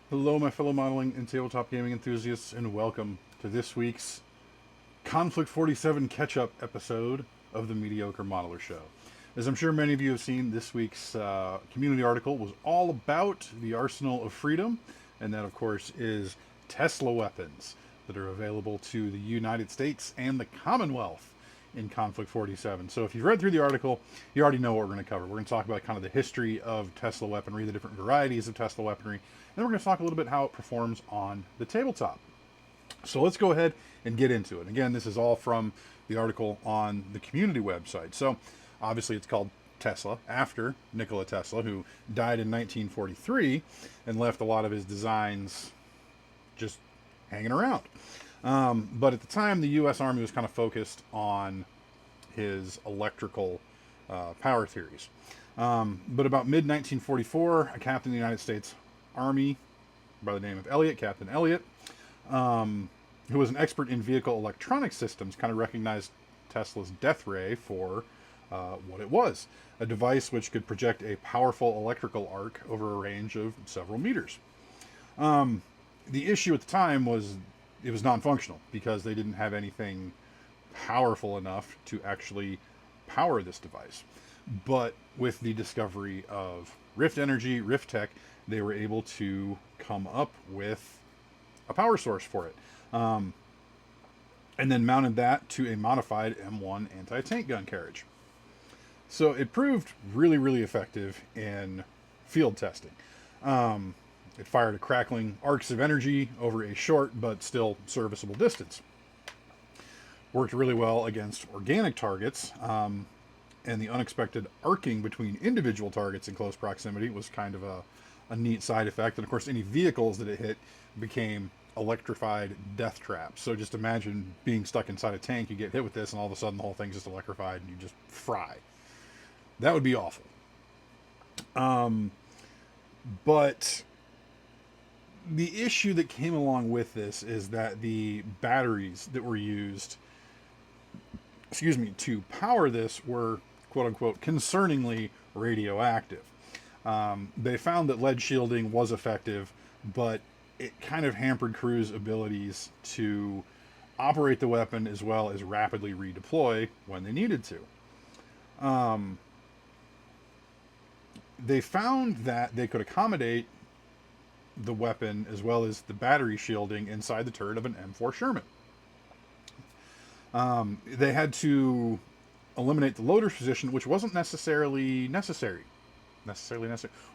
Hello, my fellow modeling and tabletop gaming enthusiasts, and welcome to this week's Konflikt 47 catch-up episode of the Mediocre Modeler Show. As I'm sure many of you have seen, this week's community article was all about the Arsenal of Freedom, and that, of course, is Tesla weapons that are available to the United States and the Commonwealth in Konflikt 47. So if you've read through the article, you already know what we're going to cover. We're going to talk about kind of the history of Tesla weaponry, the different varieties of Tesla weaponry, and then we're going to talk a little bit how it performs on the tabletop. So let's go ahead and get into it. And again, this is all from the article on the community website. So obviously it's called Tesla after Nikola Tesla, who died in 1943 and left a lot of his designs just hanging around. But at the time, the U.S. Army was kind of focused on his electrical power theories. But about mid 1944, a captain of the United States Army by the name of Elliot, Captain Elliot, who was an expert in vehicle electronic systems, kind of recognized Tesla's death ray for what it was, a device which could project a powerful electrical arc over a range of several meters. The issue at the time was it was non-functional because they didn't have anything powerful enough to actually power this device. But with the discovery of Rift Energy, Rift Tech, they were able to come up with a power source for it. And then mounted that to a modified M1 anti-tank gun carriage. So it proved really, really effective in field testing. It fired a crackling arcs of energy over a short but still serviceable distance. Worked really well against organic targets, and the unexpected arcing between individual targets in close proximity was kind of a neat side effect. And of course, any vehicles that it hit became electrified death traps. So just imagine being stuck inside a tank, you get hit with this, and all of a sudden the whole thing's just electrified and you just fry. That would be awful. But the issue that came along with this is that the batteries that were used, to power this were quote unquote concerningly radioactive. They found that lead shielding was effective, but it kind of hampered crews' abilities to operate the weapon as well as rapidly redeploy when they needed to. They found that they could accommodate the weapon as well as the battery shielding inside the turret of an M4 Sherman. They had to eliminate the loader's position, which wasn't necessary.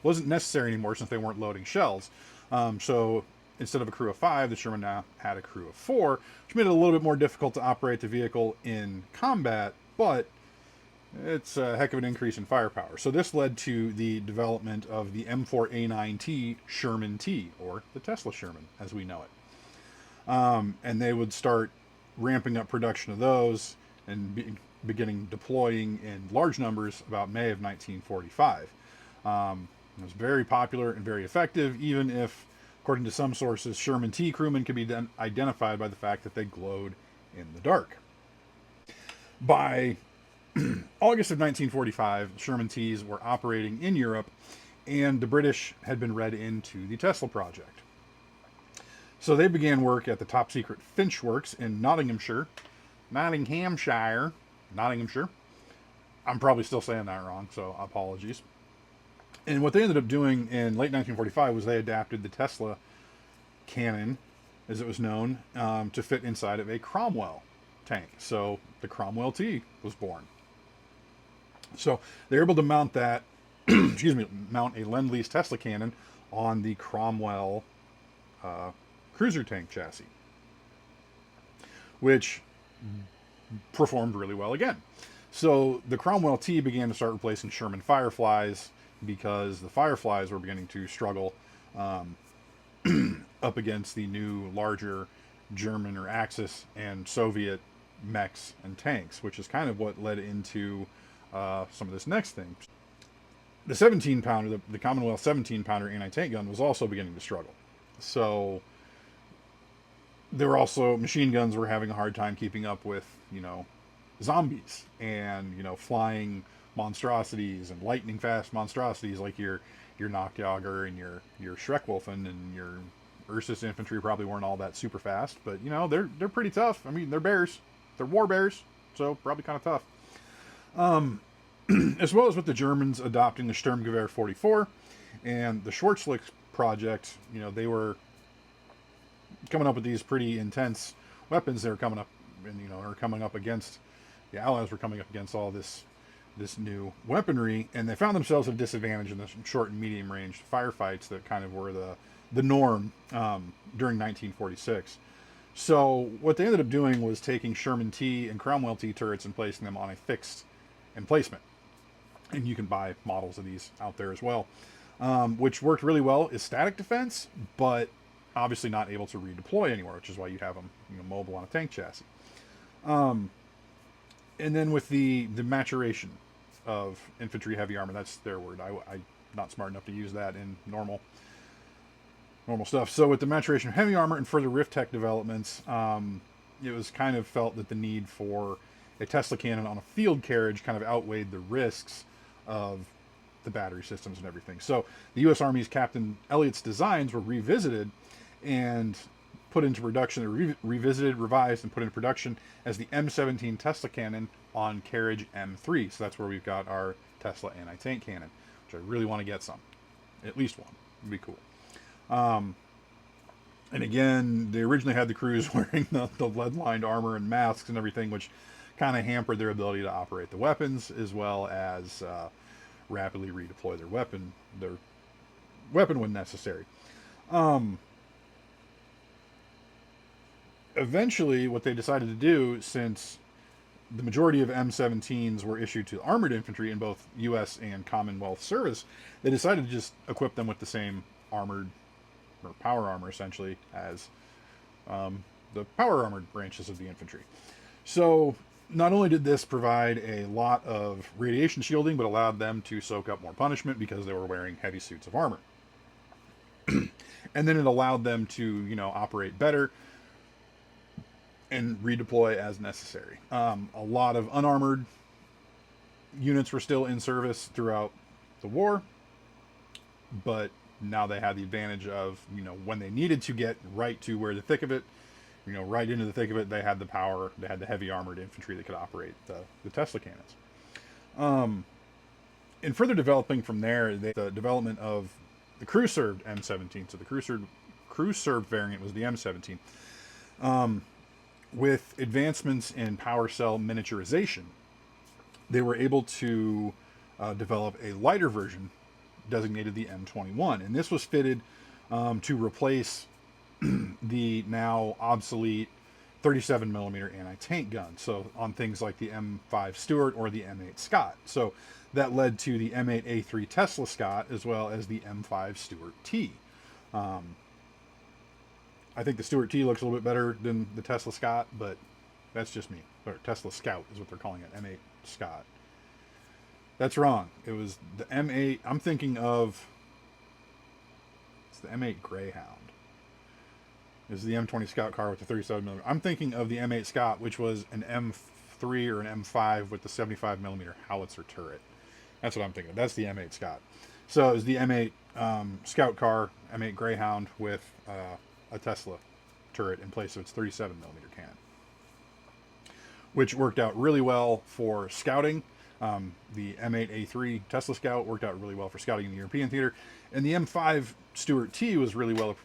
Wasn't necessary anymore since they weren't loading shells. So instead of a crew of 5, the Sherman now had a crew of 4, which made it a little bit more difficult to operate the vehicle in combat, but it's a heck of an increase in firepower. So this led to the development of the M4A9T Sherman T, or the Tesla Sherman, as we know it. And they would start ramping up production of those and beginning deploying in large numbers about May of 1945. It was very popular and very effective, even if, according to some sources, Sherman T crewmen could be identified by the fact that they glowed in the dark. By August of 1945, Sherman T's were operating in Europe, and the British had been read into the Tesla project. So they began work at the top secret Finch Works in Nottinghamshire. I'm probably still saying that wrong, so apologies. And what they ended up doing in late 1945 was they adapted the Tesla cannon, as it was known, to fit inside of a Cromwell tank. So the Cromwell T was born. So they're able to mount that, mount a Lend-Lease Tesla cannon on the Cromwell cruiser tank chassis, which performed really well again. So the Cromwell T began to start replacing Sherman Fireflies because the Fireflies were beginning to struggle up against the new, larger German or Axis and Soviet mechs and tanks, which is kind of what led into some of this next thing. The 17-pounder, the Commonwealth 17-pounder anti-tank gun was also beginning to struggle. So there were also, machine guns were having a hard time keeping up with, zombies and, flying monstrosities and lightning fast monstrosities like your Nachtjager and your Schreckwolfen and your Ursus infantry probably weren't all that super fast, but you know they're pretty tough. I mean they're bears, they're war bears, so probably kind of tough. As well as with the Germans adopting the Sturmgewehr 44 and the Schwarzlicht project, you know they were coming up with these pretty intense weapons. They were coming up and are coming up against the Allies were coming up against all this new weaponry, and they found themselves at a disadvantage in the short and medium range firefights that kind of were the norm during 1946. So what they ended up doing was taking Sherman T and Cromwell T turrets and placing them on a fixed emplacement. And you can buy models of these out there as well, which worked really well as static defense, but obviously not able to redeploy anywhere, which is why you have them mobile on a tank chassis. And then with the maturation of infantry heavy armor, that's their word. I'm not smart enough to use that in normal stuff. So with the maturation of heavy armor and further rift tech developments, it was kind of felt that the need for a Tesla cannon on a field carriage kind of outweighed the risks of the battery systems and everything. So the U.S. Army's Captain Elliott's designs were revisited and put into production. They were revisited, revised, and put into production as the M17 Tesla cannon on carriage M3. So that's where we've got our Tesla anti-tank cannon, which I really want to get some. At least one. Would be cool. And again, they originally had the crews wearing the lead-lined armor and masks and everything, which kind of hampered their ability to operate the weapons as well as rapidly redeploy their weapon when necessary. Eventually, what they decided to do, since the majority of M17s were issued to armored infantry in both U.S. and Commonwealth service, they decided to just equip them with the same armored or power armor essentially as the power armored branches of the infantry. So not only did this provide a lot of radiation shielding, but allowed them to soak up more punishment because they were wearing heavy suits of armor. And then it allowed them to operate better and redeploy as necessary. A lot of unarmored units were still in service throughout the war, but now they had the advantage of, when they needed to get right to where the thick of it, right into the thick of it, they had the power, they had the heavy armored infantry that could operate the Tesla cannons. And further developing from there, the development of the crew-served M17. So the crew-served variant was the M17. With advancements in power cell miniaturization, they were able to develop a lighter version designated the M21. And this was fitted to replace the now obsolete 37 millimeter anti-tank gun. So on things like the M5 Stuart or the M8 Scott. So that led to the M8A3 Tesla Scott as well as the M5 Stuart T. I think the Stuart T looks a little bit better than the Tesla Scott, but that's just me. Or Tesla Scout is what they're calling it, M8 Scott. That's wrong. It was the M8. I'm thinking of, it's the M8 Greyhound. This is the M20 Scout car with the 37 millimeter. I'm thinking of the M8 Scott, which was an M3 or an M5 with the 75 millimeter howitzer turret. That's what I'm thinking of. That's the M8 Scott. So it was the M8 Scout car, M8 Greyhound with a Tesla turret in place of its 37 millimeter cannon, which worked out really well for scouting. The M8A3 Tesla Scout worked out really well for scouting in the European theater, and the M5 Stuart T was really well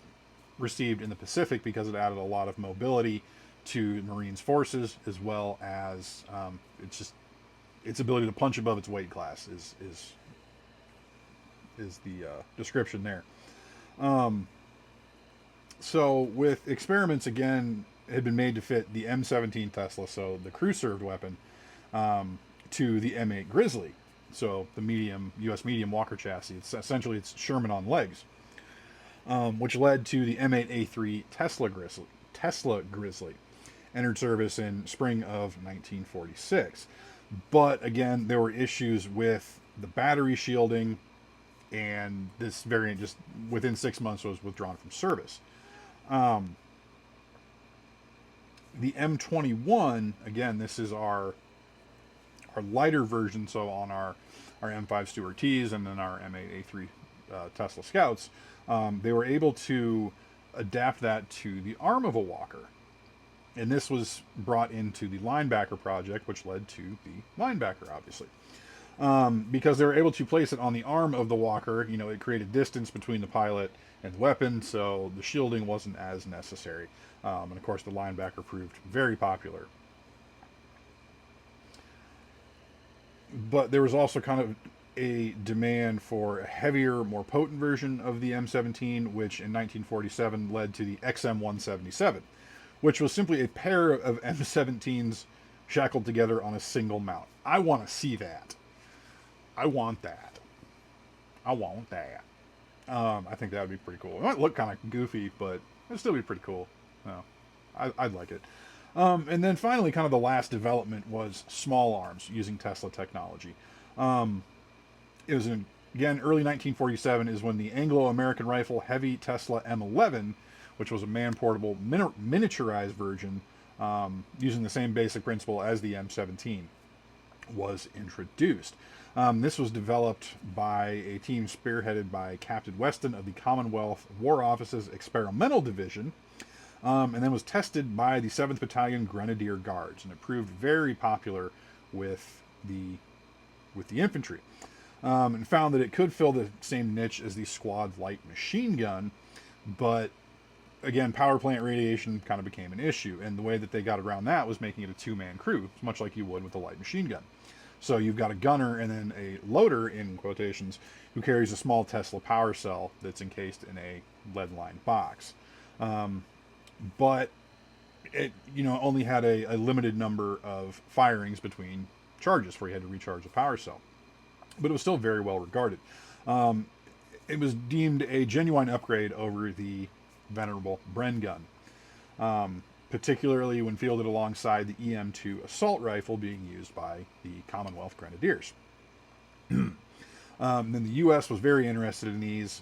received in the Pacific because it added a lot of mobility to Marines forces, as well as its ability to punch above its weight class is the description there. So with experiments again had been made to fit the M17 Tesla, so the crew-served weapon, to the M8 Grizzly, so the U.S. medium Walker chassis. It's Sherman on legs, which led to the M8A3 Tesla Grizzly, entered service in spring of 1946. But again, there were issues with the battery shielding, and this variant just within 6 months was withdrawn from service. The M21, again, this is our our lighter version, so on our M5 Stuart Ts and then our M8 A3 Tesla Scouts, they were able to adapt that to the arm of a walker. And this was brought into the linebacker project, which led to the linebacker, obviously. Because they were able to place it on the arm of the walker, it created distance between the pilot and the weapon, so the shielding wasn't as necessary. And of course, the linebacker proved very popular. But there was also kind of a demand for a heavier, more potent version of the M17, which in 1947 led to the XM177, which was simply a pair of M17s shackled together on a single mount. I want to see that. I want that. I want that. I think that would be pretty cool. It might look kind of goofy, but it'd still be pretty cool. I'd like it. And then finally, kind of the last development was small arms using Tesla technology. It was again, early 1947 is when the Anglo-American rifle heavy Tesla M11, which was a man-portable miniaturized version using the same basic principle as the M17, was introduced. This was developed by a team spearheaded by Captain Weston of the Commonwealth War Office's Experimental Division, and then was tested by the 7th Battalion Grenadier Guards, and it proved very popular with the infantry, and found that it could fill the same niche as the squad light machine gun, but again, power plant radiation kind of became an issue, and the way that they got around that was making it a two-man crew, much like you would with a light machine gun. So you've got a gunner and then a loader, in quotations, who carries a small Tesla power cell that's encased in a lead-lined box. But it, only had a limited number of firings between charges where you had to recharge the power cell. But it was still very well regarded. It was deemed a genuine upgrade over the venerable Bren gun, particularly when fielded alongside the EM2 assault rifle being used by the Commonwealth Grenadiers. Then the U.S. was very interested in these,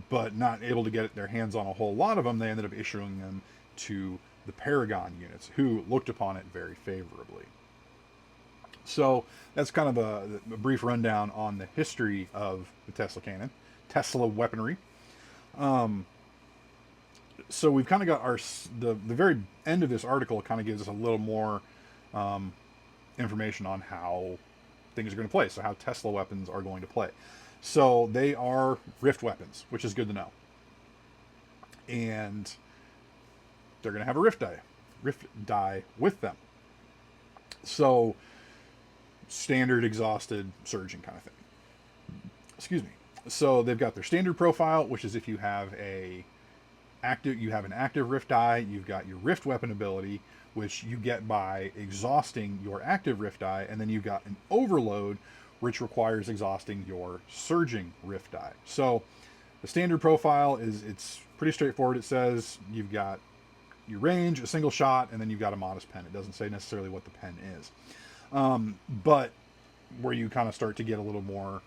but not able to get their hands on a whole lot of them. They ended up issuing them to the Paragon units, who looked upon it very favorably. So that's kind of a brief rundown on the history of the Tesla cannon, Tesla weaponry. So we've kind of got the very end of this article kind of gives us a little more information on how things are going to play, so how Tesla weapons are going to play. So they are rift weapons, which is good to know. And they're going to have a rift die with them. So standard exhausted surging kind of thing. Excuse me. So they've got their standard profile, which is if you have an active rift die, you've got your rift weapon ability, which you get by exhausting your active rift die, and then you've got an overload, which requires exhausting your surging rift die. So the standard profile it's pretty straightforward. It says you've got your range, a single shot, and then you've got a modest pen. It doesn't say necessarily what the pen is. But where you kind of start to get a little more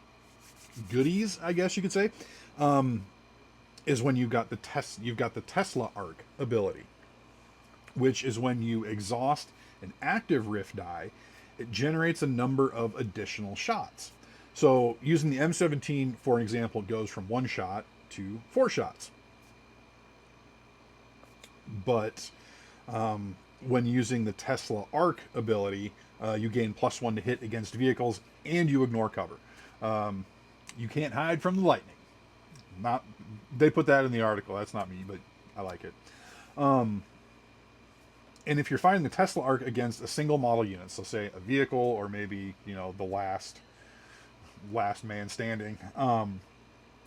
goodies, I guess you could say, is when you've got the Tesla arc ability, which is when you exhaust an active rift die, it generates a number of additional shots. So using the M17, for an example, it goes from 1 shot to 4 shots. But when using the Tesla arc ability, you gain +1 to hit against vehicles, and you ignore cover. You can't hide from the lightning. They put that in the article. That's not me, but I like it. And if you're fighting the Tesla arc against a single model unit, so say a vehicle or maybe the last man standing,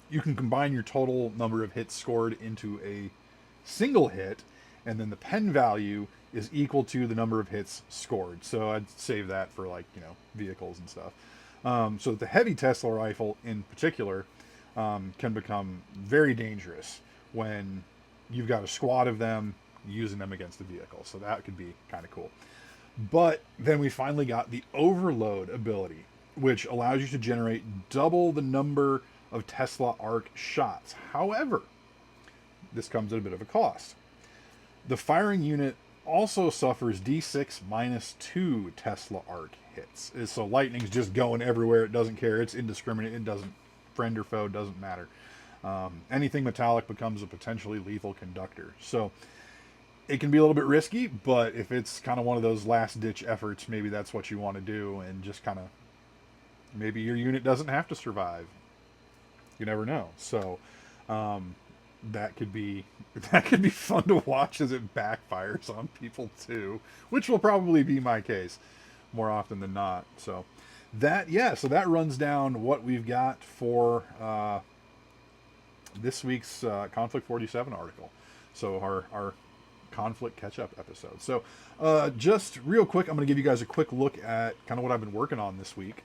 you can combine your total number of hits scored into a single hit, and then the pen value is equal to the number of hits scored. So I'd save that for vehicles and stuff. So that the heavy Tesla rifle in particular can become very dangerous when you've got a squad of them using them against the vehicle. So that could be kind of cool. But then we finally got the overload ability, which allows you to generate double the number of Tesla arc shots. However, this comes at a bit of a cost. The firing unit also suffers D6 -2 Tesla arc hits. So lightning's just going everywhere. It doesn't care. It's indiscriminate. It doesn't, friend or foe, doesn't matter. Anything metallic becomes a potentially lethal conductor. So it can be a little bit risky, but if it's kind of one of those last ditch efforts, maybe that's what you want to do, and just kind of, maybe your unit doesn't have to survive. You never know. So that could be that could be fun to watch as it backfires on people too, which will probably be my case more often than not. So so that runs down what we've got for this week's Conflict 47 article. So our Konflikt Ketchup episode. So just real quick, I'm going to give you guys a quick look at kind of what I've been working on this week.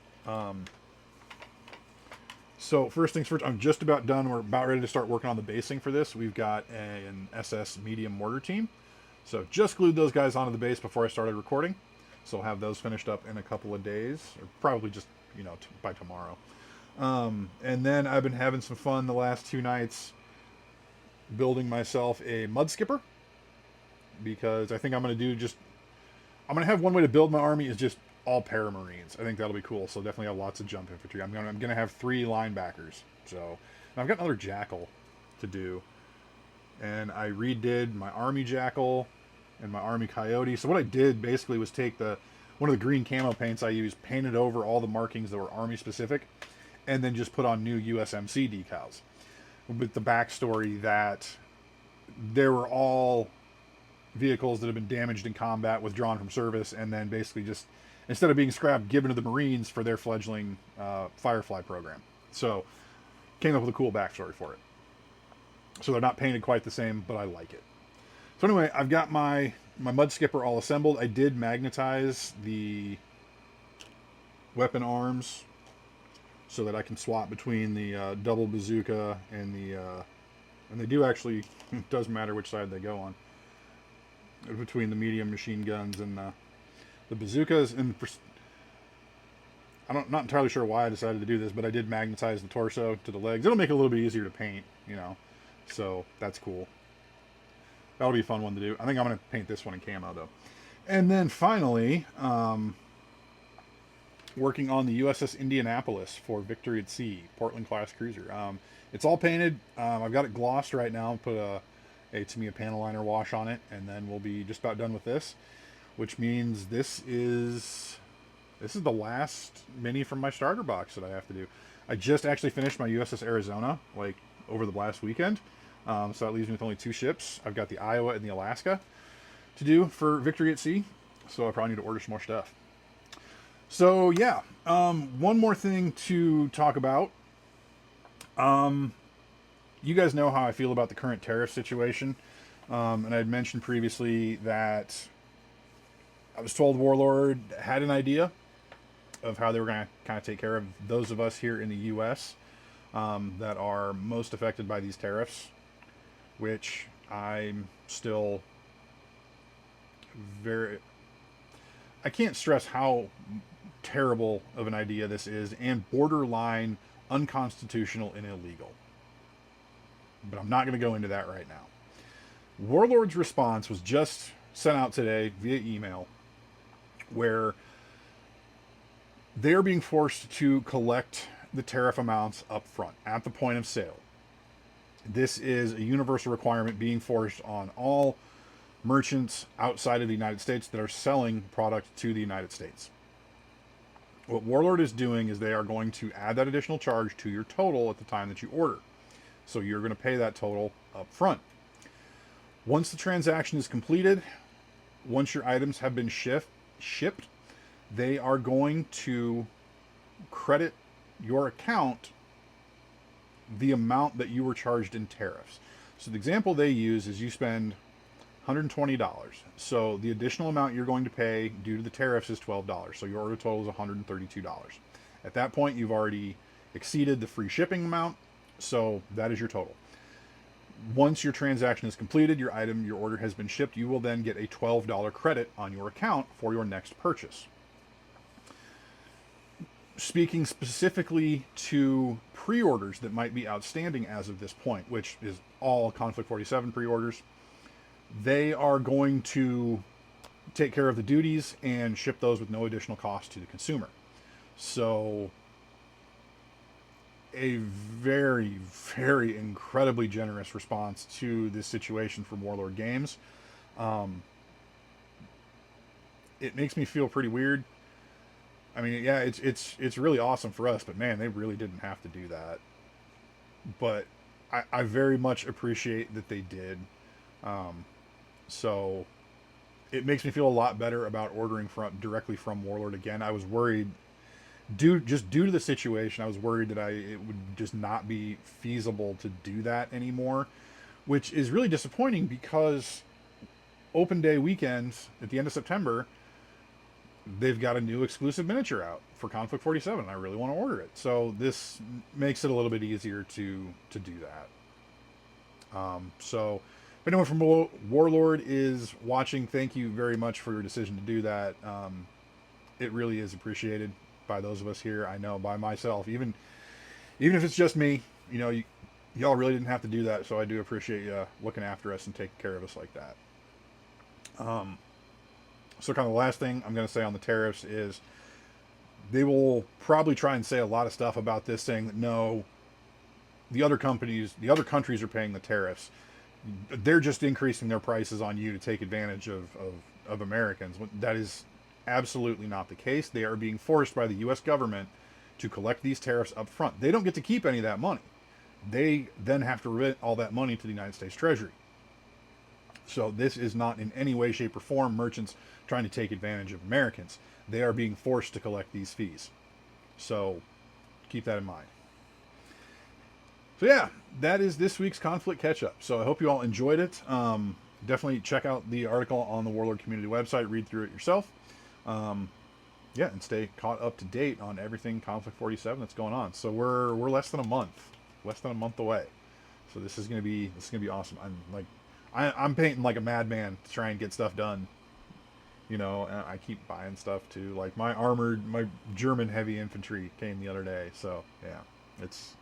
So first things first, I'm just about done. We're about ready to start working on the basing for this. We've got an SS medium mortar team. So just glued those guys onto the base before I started recording. So I'll have those finished up in a couple of days, or probably just, by tomorrow. And then I've been having some fun the last 2 nights building myself a mud skipper, because I think I'm going to have one way to build my army is just all paramarines. I think that'll be cool. So definitely have lots of jump infantry. I'm gonna have 3 linebackers. So, and I've got another jackal to do, and I redid my army jackal and my army coyote. So what I did basically was take one of the green camo paints I used, painted over all the markings that were army specific, and then just put on new USMC decals, with the backstory that they were all vehicles that have been damaged in combat, withdrawn from service, and then basically just, instead of being scrapped, given to the Marines for their fledgling Firefly program. So came up with a cool backstory for it. So they're not painted quite the same, but I like it. So anyway, I've got my mud skipper all assembled. I did magnetize the weapon arms so that I can swap between the double bazooka and and they do actually, it does matter which side they go on, between the medium machine guns and the bazookas. And not entirely sure why I decided to do this, but I did magnetize the torso to the legs. It'll make it a little bit easier to paint, so that's cool. That'll be a fun one to do. I think I'm going to paint this one in camo though. And then finally, working on the USS Indianapolis for Victory at Sea, Portland class cruiser. It's all painted. I've got it glossed right now. Put a panel liner wash on it, and then we'll be just about done with this, which means this is the last mini from my starter box that I have to do. I just actually finished my USS Arizona over the last weekend, so that leaves me with only 2 ships. I've got the Iowa and the Alaska to do for Victory at Sea, so I probably need to order some more stuff. So yeah, one more thing to talk about. You guys know how I feel about the current tariff situation, and I had mentioned previously that I was told Warlord had an idea of how they were going to kind of take care of those of us here in the U.S. That are most affected by these tariffs, which I'm still I can't stress how terrible of an idea this is, and borderline unconstitutional and illegal. But I'm not going to go into that right now. Warlord's response was just sent out today via email, where they're being forced to collect the tariff amounts up front at the point of sale. This is a universal requirement being forced on all merchants outside of the United States that are selling product to the United States. What Warlord is doing is they are going to add that additional charge to your total at the time that you order. So you're going to pay that total up front. Once the transaction is completed, once your items have been shipped, they are going to credit your account the amount that you were charged in tariffs. So the example they use is you spend $120. So the additional amount you're going to pay due to the tariffs is $12. So your order total is $132. At that point, you've already exceeded the free shipping amount. So that is your total. Once your transaction is completed, your order has been shipped, you will then get a $12 credit on your account for your next purchase. Speaking specifically to pre-orders that might be outstanding as of this point, which is all Konflikt 47 pre-orders, they are going to take care of the duties and ship those with no additional cost to the consumer. So a very, very incredibly generous response to this situation from Warlord Games. Um, it makes me feel pretty weird. I mean, yeah, it's really awesome for us, but man, they really didn't have to do that. But I very much appreciate that they did. Um, so it makes me feel a lot better about ordering directly from Warlord again. I was worried due to the situation. I was worried that it would just not be feasible to do that anymore, which is really disappointing because Open Day weekends at the end of September, they've got a new exclusive miniature out for Konflikt 47. And I really want to order it, so this makes it a little bit easier to do that. So if anyone from Warlord is watching, thank you very much for your decision to do that. It really is appreciated by those of us here. I know by myself, even if it's just me, y'all really didn't have to do that. So I do appreciate you looking after us and taking care of us like that. So kind of the last thing I'm going to say on the tariffs is they will probably try and say a lot of stuff about this, saying that no, the other countries are paying the tariffs. They're just increasing their prices on you to take advantage of Americans. That is absolutely not the case. They are being forced by the U.S. government to collect these tariffs up front. They don't get to keep any of that money. They then have to remit all that money to the United States Treasury. So this is not in any way, shape, or form merchants trying to take advantage of Americans. They are being forced to collect these fees. So keep that in mind. So yeah, that is this week's Konflikt Ketchup. So I hope you all enjoyed it. Definitely check out the article on the Warlord community website. Read through it yourself. Yeah, and stay caught up to date on everything Konflikt 47 that's going on. So we're less than a month away. So this is gonna be awesome. I'm painting like a madman to try and get stuff done. And I keep buying stuff too. Like my German heavy infantry came the other day. So yeah, it's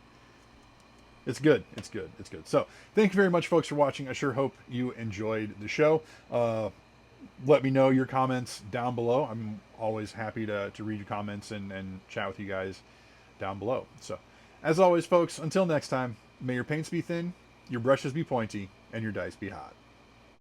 good. It's good. So thank you very much, folks, for watching. I sure hope you enjoyed the show. Let me know your comments down below. I'm always happy to read your comments and chat with you guys down below. So as always, folks, until next time, may your paints be thin, your brushes be pointy, and your dice be hot.